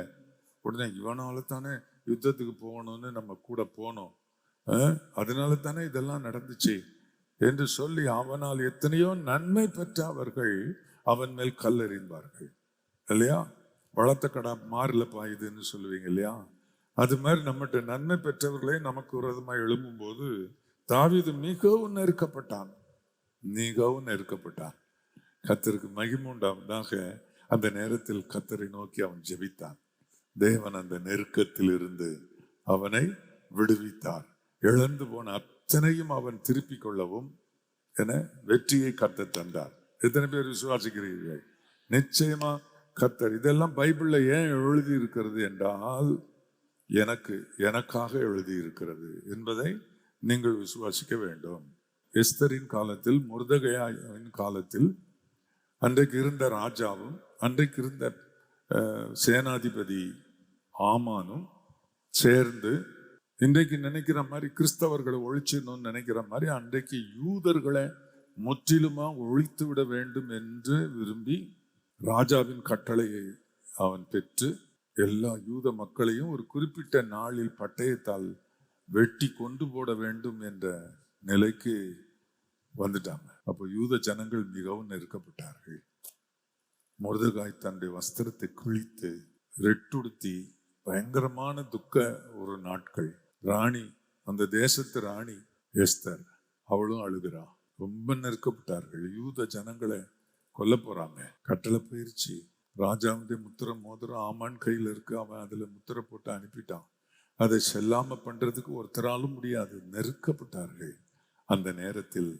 உடனே இவனால தானே யுத்தத்துக்கு போகணும்னு நம்ம கூட போனோம், அதனால தானே இதெல்லாம் நடந்துச்சு என்று சொல்லி அவனால் எத்தனையோ நன்மை பெற்ற அவர்கள் அவன் மேல் கல்லெறிந்தார்கள் இல்லையா? வளர்த்த கடா மாறில பாயுதுன்னு சொல்லுவீங்க இல்லையா? அது மாதிரி நம்மகிட்ட நன்மை பெற்றவர்களே நமக்கு விரோதமாக எழும்பும் போது தாவீது மிகவும் நெருக்கப்பட்டான், மிகவும் நெருக்கப்பட்டான். கர்த்தருக்கு மகிமை உண்டாவதாக. அந்த நேரத்தில் கர்த்தரை நோக்கி அவன் ஜெபித்தான். தேவன் அந்த நெருக்கத்தில் இருந்து அவனை விடுவித்தார். இழந்து போன அத்தனையும் அவன் திருப்பிக் கொள்ளவும் என வெற்றியை கர்த்தர் தந்தார். எத்தனை பேர் விசுவாசிக்கிறீர்கள்? நிச்சயமா கர்த்தர். இதெல்லாம் பைபிள்ல ஏன் எழுதி இருக்கிறது என்றால் எனக்காக எழுதி இருக்கிறது என்பதை நீங்கள் விசுவாசிக்க வேண்டும். எஸ்தரின் காலத்தில், மொர்தெகாயின் காலத்தில் அன்றைக்கு இருந்த ராஜாவும் அன்றைக்கு இருந்த சேனாதிபதி ஆமானும் சேர்ந்து இன்றைக்கு நினைக்கிற மாதிரி கிறிஸ்தவர்களை ஒழிச்சிடணும்னு நினைக்கிற மாதிரி அன்றைக்கு யூதர்களை முற்றிலுமா ஒழித்து விட வேண்டும் என்று விரும்பி ராஜாவின் கட்டளையை அவன் பெற்று எல்லா யூத மக்களையும் ஒரு குறிப்பிட்ட நாளில் பட்டயத்தால் வெட்டி கொண்டு போட வேண்டும் என்ற நிலைக்கு வந்துட்டாங்க. அப்போ யூத ஜனங்கள் மிகவும் நெருக்கப்பட்டார்கள். மொர்தெகாய் தன்னுடைய வஸ்திரத்தை கிழித்து ரெட்டுடுத்தி பயங்கரமான துக்க ஒரு நாட்கள். ராணி, அந்த தேசத்து ராணி எஸ்தர், அவளும் அழுகிறா. ரொம்ப நெருக்கப்பட்டார்கள். யூத ஜனங்களை கொல்ல போறாங்க. கட்டளை போயிருச்சு. ராஜாவுடைய முத்திர மோதிரம் ஆமான் கையில் இருக்கு. அவன் அதுல முத்திர போட்டு அனுப்பிட்டான். அதை செல்லாம பண்றதுக்கு ஒருத்தராலும் முடியாது. நெருக்கப்பட்டார்கள். அந்த நேரத்தில்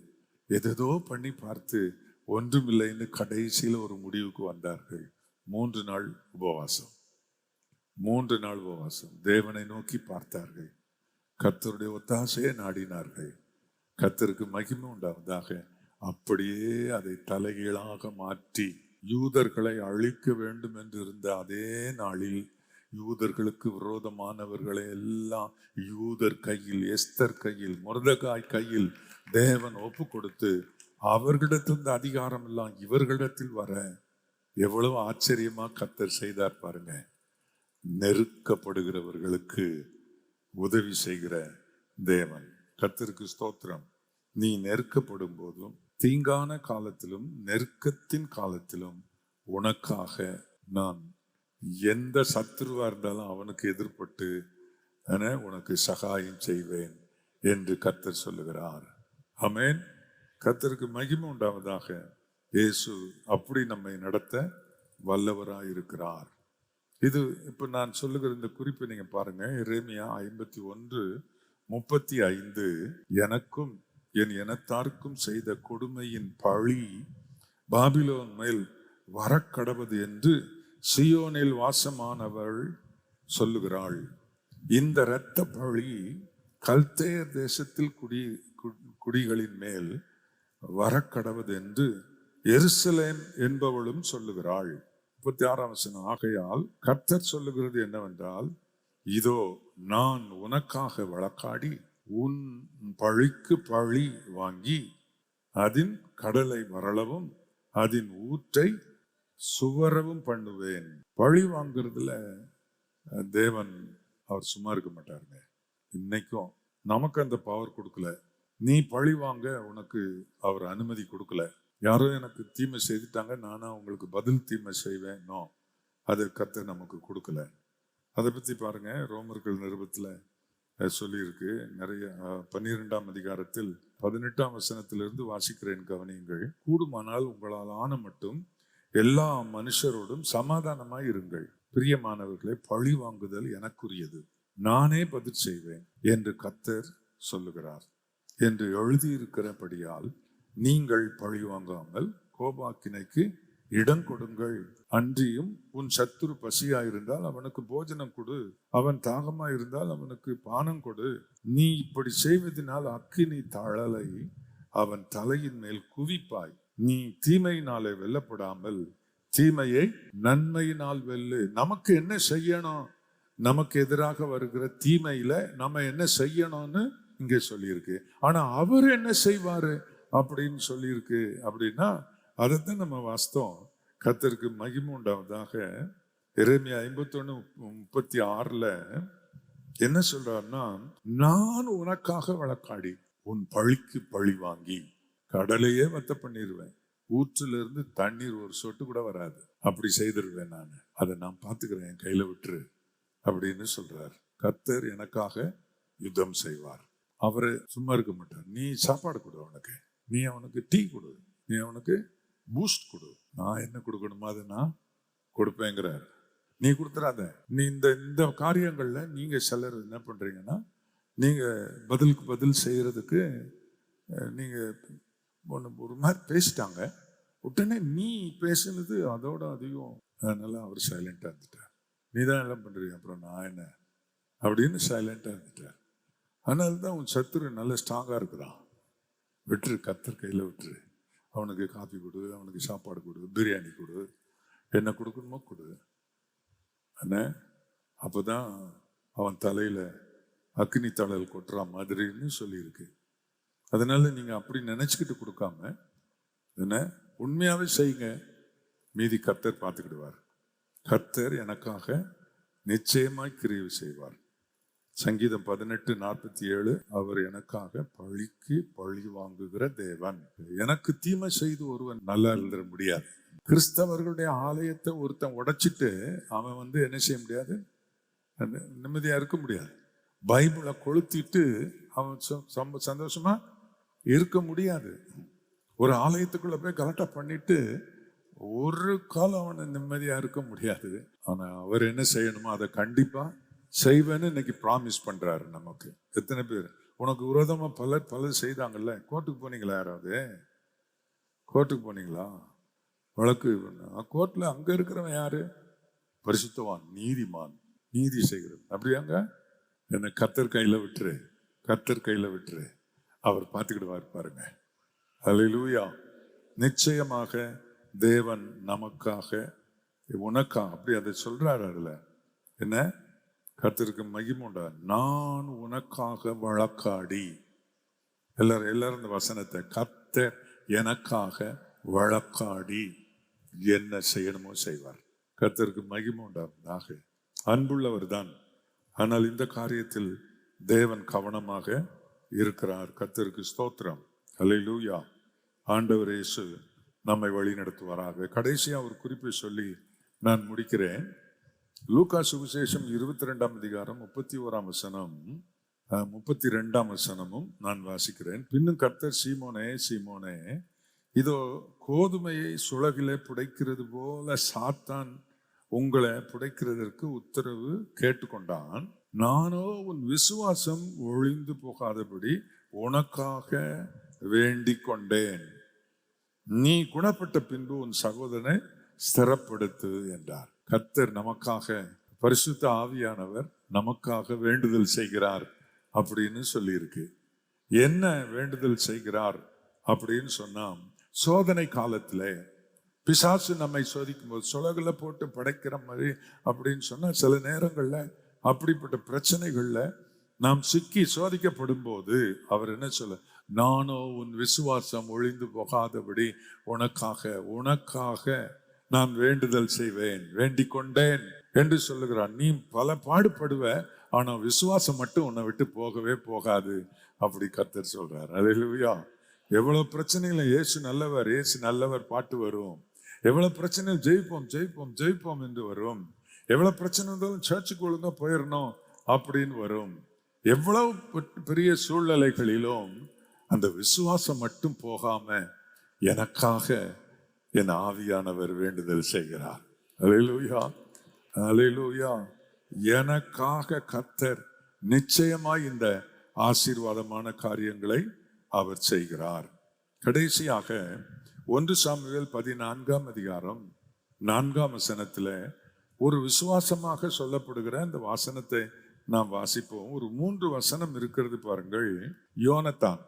எதோ பண்ணி பார்த்து ஒன்றுமில்லைன்னு கடைசியில் ஒரு முடிவுக்கு வந்தார்கள். 3 நாள் உபவாசம். 3 நாள் உபவாசம். தேவனை நோக்கி பார்த்தார்கள். கர்த்தருடைய ஒத்தாசையை நாடினார்கள். கர்த்தருக்கு மகிமை உண்டாவதாக. அப்படியே அதை தலைகீழாக மாற்றி யூதர்களை அழிக்க வேண்டும் என்று இருந்த அதே நாளில் யூதர்களுக்கு விரோதமானவர்களை எல்லாம் யூதர் கையில், எஸ்தர் கையில், மொர்தெகாய் கையில் தேவன் ஒப்பு கொடுத்து அவர்களிடத்திலிருந்து அதிகாரம் எல்லாம் இவர்களிடத்தில் வர எவ்வளவு ஆச்சரியமா கர்த்தர் செய்தார் பாருங்க. நெருக்கப்படுகிறவர்களுக்கு உதவி செய்கிற தேவன். கர்த்தருக்கு ஸ்தோத்திரம். நீ நெருக்கப்படும் போதும், தீங்கான காலத்திலும், நெருக்கத்தின் காலத்திலும் உனக்காக நான் எந்த சத்துருவா இருந்தாலும் அவனுக்கு எதிர்பட்டு உனக்கு சகாயம் செய்வேன் என்று கர்த்தர் சொல்லுகிறார். ஆமென். கர்த்தருக்கு மகிமை உண்டாவதாக. இயேசு அப்படி நம்மை நடத்த வல்லவராய் இருக்கிறார். இது இப்ப நான் சொல்லுகிற இந்த குறிப்பை நீங்க பாருங்க. எரேமியா 51:35. எனக்கும் என் இனத்தாருக்கும் செய்த கொடுமையின் பழி பாபிலோன் மேல் வரக்கடவது என்று சியோனில் வாசமானவள் சொல்லுகிறாள். இந்த இரத்த பழி கல்தேயர் தேசத்தில் குடிகளின் மேல் வரக்கடவது என்று எருசலேம் என்பவளும் சொல்லுகிறாள். 36ஆம் வசனம். ஆகையால் கர்த்தர் சொல்லுகிறது என்னவென்றால், இதோ நான் உனக்காக வழக்காடி உன் பழிக்கு பழி வாங்கி அதன் கடலை வரளவும் அதன் ஊற்றை சுவரவும் பண்ணுவேன். பழி வாங்குறதுல தேவன் அவர் சும்மா இருக்க மாட்டாருங்க. இன்னைக்கும் நமக்கு அந்த பவர் கொடுக்கல. நீ பழி வாங்க உனக்கு அவர் அனுமதி கொடுக்கல. யாரோ எனக்கு தீமை செய்துட்டாங்க, நானா உங்களுக்கு பதில் தீமை செய்வேன், நோ, அது கர்த்தர் நமக்கு கொடுக்கல. அதை பத்தி பாருங்க. ரோமர்கள் நிருபத்துல சொல்லியிருக்கு. நிறைய 12ஆம் அதிகாரத்தில் 18ஆம் வசனத்திலிருந்து வாசிக்கிறேன், கவனியுங்கள். கூடுமானால் உங்களால் ஆன மட்டும் எல்லா மனுஷரோடும் சமாதானமாய் இருங்கள். பிரியமானவர்களை, பழி வாங்குதல் எனக்குரியது, நானே பதில் செய்வேன் என்று கர்த்தர் சொல்லுகிறார் என்று எழுதியிருக்கிறபடியால் நீங்கள் பழி வாங்காமல் கோபாக்கினைக்கு இடம் கொடுங்கள். அன்றியும் உன் சத்துரு பசியாயிருந்தால் அவனுக்கு போஜனம் கொடு, அவன் தாகமாயிருந்தால் அவனுக்கு பானம் கொடு. நீ இப்படி செய்வதனால் அக்கினி தழலை அவன் தலையின் மேல் குவிப்பாய். நீ தீமையினாலே வெல்லப்படாமல் தீமையை நன்மையினால் வெல்லு. நமக்கு என்ன செய்யணும்? நமக்கு எதிராக வருகிற தீமையில நம்ம என்ன செய்யணும்னு இங்கே சொல்லியிருக்கு. ஆனா அவர் என்ன செய்வாரு அப்படின்னு சொல்லியிருக்கு. அப்படின்னா அதைத்தான் நம்ம வாஸ்தவம். கர்த்தருக்கு மகிமை உண்டாவதாக. எரேமியா 51:36 என்ன சொல்றாருன்னா, நான் உனக்காக வழக்காடி உன் பழிக்கு பழி வாங்கி கடலையே வத்த பண்ணிடுவேன், ஊற்றுல இருந்து தண்ணீர் ஒரு சொட்டு கூட வராது, அப்படி செய்திருவேன். அதை நான் பார்த்துக்கிறேன், என் கையில விட்டுரு அப்படின்னு சொல்றார். கர்த்தர் எனக்காக யுத்தம் செய்வார். அவரு சும்மா இருக்க மாட்டார். நீ சாப்பாடு கொடு அவனுக்கு, நீ அவனுக்கு டீ கொடு, நீ அவனுக்கு பூஸ்ட் கொடு, நான் என்ன கொடுக்கணுமோ அதை நான் கொடுப்பேங்கிறார். நீ கொடுத்துறாத. நீ இந்த காரியங்கள்ல நீங்க சிலர் என்ன பண்றீங்கன்னா, நீங்க பதிலுக்கு பதில் செய்யறதுக்கு நீங்க ஒரு மாதிரி பேசிட்டாங்க, உடனே நீ பேசுனது அதோட அதிகம், அதனால அவர் சைலண்டா இருந்துட்டார். நீ தான் எல்லாம் பண்றீங்க, அப்புறம் நான் என்ன அப்படின்னு சைலண்டா இருந்துட்டார். அதனால்தான் உன் சத்துரு நல்ல ஸ்ட்ராங்கா இருக்கிறான். விட்டுரு, கர்த்தர் கையில விட்டுரு. அவனுக்கு காபி கொடு, அவனுக்கு சாப்பாடு கொடு, பிரியாணி கொடு, என்ன கொடுக்கணுமோ கொடு. அப்பதான் அவன் தலையில அக்னி தழல் கொட்டுற மாதிரின்னு சொல்லியிருக்கு. அதனால நீங்க அப்படி நினைச்சுக்கிட்டு கொடுக்காம என்ன உண்மையாவே செய்யுங்க. மீதி கர்த்தர் பார்த்துக்கிடுவார். கர்த்தர் எனக்காக நிச்சயமாய் கிரியை செய்வார். சங்கீதம் 18:47, அவர் எனக்காக பழிக்கு பழி வாங்குகிற தேவன். எனக்கு தீமை செய்து ஒருவன் நல்லா இருந்துட முடியாது. கிறிஸ்தவர்களுடைய ஆலயத்தை ஒருத்தன் உடைச்சிட்டு அவன் என்ன செய்ய முடியாது, நிம்மதியா இருக்க முடியாது. பைபிளை கொளுத்திட்டு அவன் சந்தோஷமா இருக்க முடியாது. ஒரு ஆலயத்துக்குள்ள போய் கலெக்டா பண்ணிட்டு ஒரு காலம் அவனை நிம்மதியா இருக்க முடியாது. ஆனா அவர் என்ன செய்யணுமோ அதை கண்டிப்பா செய்வேன்னு இன்னைக்கு ப்ராமிஸ் பண்றாரு நமக்கு. எத்தனை பேர் உனக்கு விரோதமா பலர் செய்தாங்கல்ல? கோர்ட்டுக்கு போனீங்களா? யாராவது கோர்ட்டுக்கு போனீங்களா? வழக்கு கோர்ட்ல அங்க இருக்கிறவன் யாரு? பரிசுத்தவான், நீதிமான், நீதி செய்கிறவன். அப்படியாங்க என்ன கர்த்தர் கையில விட்டுரு, கர்த்தர் கையில விட்டுரு, அவர் பார்த்துக்கிடுவார் பாருங்க. அல்லேலூயா. நிச்சயமாக தேவன் நமக்காக உனக்காக அப்படி அதை சொல்றாரு. அதுல என்ன? கர்த்தருக்கு மகிமை உண்டா. நான் உனக்காக வழக்காடி, எல்லாரும் இந்த வசனத்தை, கர்த்தர் எனக்காக வழக்காடி என்ன செய்யணுமோ செய்வார். கர்த்தருக்கு மகிமை உண்டாவதாக. அன்புள்ளவர் தான். ஆனால் இந்த காரியத்தில் தேவன் கவனமாக இருக்கிறார். கர்த்தருக்கு ஸ்தோத்திரம். அல்லேலூயா. ஆண்டவர் இயேசு நம்மை வழி நடத்துவாராக. கடைசியா ஒரு குறிப்பை சொல்லி நான் முடிக்கிறேன். லூக்கா சுவிசேஷம் 22ஆம் அதிகாரம் 31ஆம் வசனம் 32ஆம் வசனமும் நான் வாசிக்கிறேன். பின்னும் கர்த்தர், சீமோனே சீமோனே, இதோ கோதுமையை சுளகிலே புடைக்கிறது போல சாத்தான் உங்களை புடைக்கிறதற்கு உத்தரவு கேட்டுக்கொண்டான். நானோ உன் விசுவாசம் ஒழிந்து போகாதபடி உனக்காக வேண்டிக் கொண்டேன். நீ குணப்பட்ட பின்பு உன் சகோதரனை ஸ்திரப்படுத்து என்றார். கர்த்தர் நமக்காக, பரிசுத்த ஆவியானவர் நமக்காக வேண்டுதல் செய்கிறார் அப்படின்னு சொல்லி இருக்கு. என்ன வேண்டுதல் செய்கிறார் அப்படின்னு சொன்னா, சோதனை காலத்துல பிசாசு நம்மை சோதிக்கும் போது சுலகுல போட்டு படைக்கிற மாதிரி அப்படின்னு சொன்னா, சில நேரங்கள்ல அப்படிப்பட்ட பிரச்சனைகள்ல நாம் சிக்கி சோதிக்கப்படும் போது அவர் என்ன சொல்ல, நானோ உன் விசுவாசம் ஒழிந்து போகாதபடி உனக்காக நான் வேண்டுதல் செய்வேன், வேண்டிக் கொண்டேன் என்று சொல்லுகிறான். நீ பல பாடுபடுவ, ஆனா விசுவாசம் மட்டும் உன்னை விட்டு போகவே போகாது அப்படி கர்த்தர் சொல்றார். அல்லேலூயா. எவ்வளவு பிரச்சனைகளை இயேசு நல்லவர், இயேசு நல்லவர் பாட்டு வரும். எவ்வளவு பிரச்சனை ஜெயிப்போம் ஜெயிப்போம் ஜெயிப்போம் என்று வரும். எவ்வளவு பிரச்சனை இருந்தாலும் சர்ச்சுக்கு ஒழுங்கா போயிடணும் அப்படின்னு வரும். எவ்வளவு பெரிய சூழ்நிலைகளிலும் அந்த விசுவாசம் மட்டும் போகாம எனக்காக என் ஆவியானவர் வேண்டுதல் செய்கிறார். அல்லேலூயா, அல்லேலூயா. எனக்காக கர்த்தர் நிச்சயமாய் இந்த ஆசீர்வாதமான காரியங்களை அவர் செய்கிறார். கடைசியாக 1 சாமுவேல் 14ஆம் அதிகாரம் 4ஆம் வசனத்துல ஒரு விசுவாசமாக சொல்லப்படுகிற அந்த வாசனத்தை நாம் வாசிப்போம். ஒரு 3 வசனம் இருக்கிறது பாருங்கள். யோனத்தான்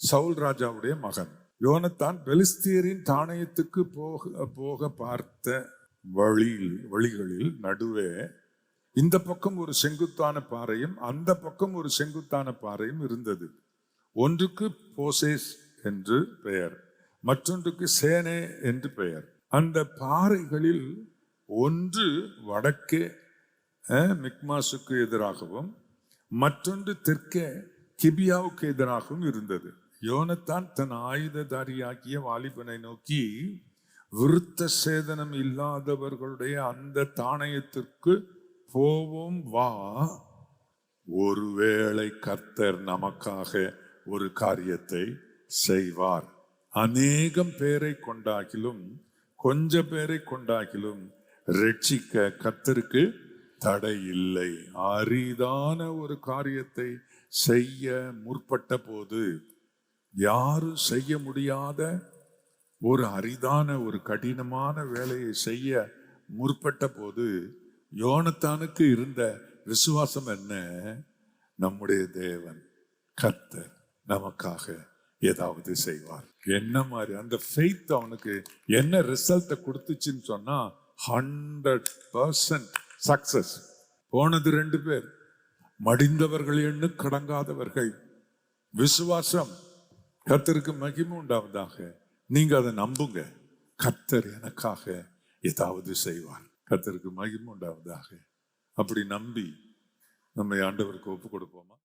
சவுல் ராஜாவுடைய மகன். யோனத்தான் பெலிஸ்தியரின் தானியத்துக்கு போக பார்த்த வழிகளில் நடுவே இந்த பக்கம் ஒரு செங்குத்தான பாறையும் அந்த பக்கம் ஒரு செங்குத்தான பாறையும் இருந்தது. ஒன்றுக்கு போசேஸ் என்று பெயர், மற்றொன்றுக்கு சேனே என்று பெயர். அந்த பாறைகளில் ஒன்று வடக்கே மிக்மாசுக்கு எதிராகவும் மற்றொன்று தெற்கே கிபியாவுக்கு எதிராகவும் இருந்தது. யோனத்தான் தன் ஆயுததாரியாகிய வாலிபனை நோக்கி, விருத்த சேதனம் இல்லாதவர்களுடைய அந்த தானியத்திற்கு போவோம் வா, ஒருவேளை கர்த்தர் நமக்காக ஒரு காரியத்தை செய்வார். அநேகம் பேரை கொண்டாகிலும் கொஞ்ச பேரை கொண்டாகிலும் ரட்சிக்க கர்த்தருக்கு தடை இல்லை. அரிதான ஒரு காரியத்தை செய்ய முற்பட்ட போது, யாரும் செய்ய முடியாத ஒரு அரிதான ஒரு கடினமான வேலையை செய்ய முற்பட்ட போது யோனத்தானுக்கு இருந்த விசுவாசம் என்ன? நம்முடைய தேவன் கர்த்தர் நமக்காக ஏதாவது செய்வார். என்ன மாதிரி அந்த ஃபெய்த் அவனுக்கு என்ன ரிசல்ட்டை கொடுத்துச்சுன்னு சொன்னா 100% சக்சஸ். போனது 2 பேர், மடிந்தவர்கள் எண்ணு கடங்காதவர்கள். விசுவாசம். கர்த்தருக்கு மகிமை உண்டாவதாக. நீங்க அதை நம்புங்க. கர்த்தர் எனக்காக ஏதாவது செய்வார். கர்த்தருக்கு மகிமை உண்டாவதாக. அப்படி நம்பி நம்மை ஆண்டவருக்கு ஒப்பு கொடுப்போமா?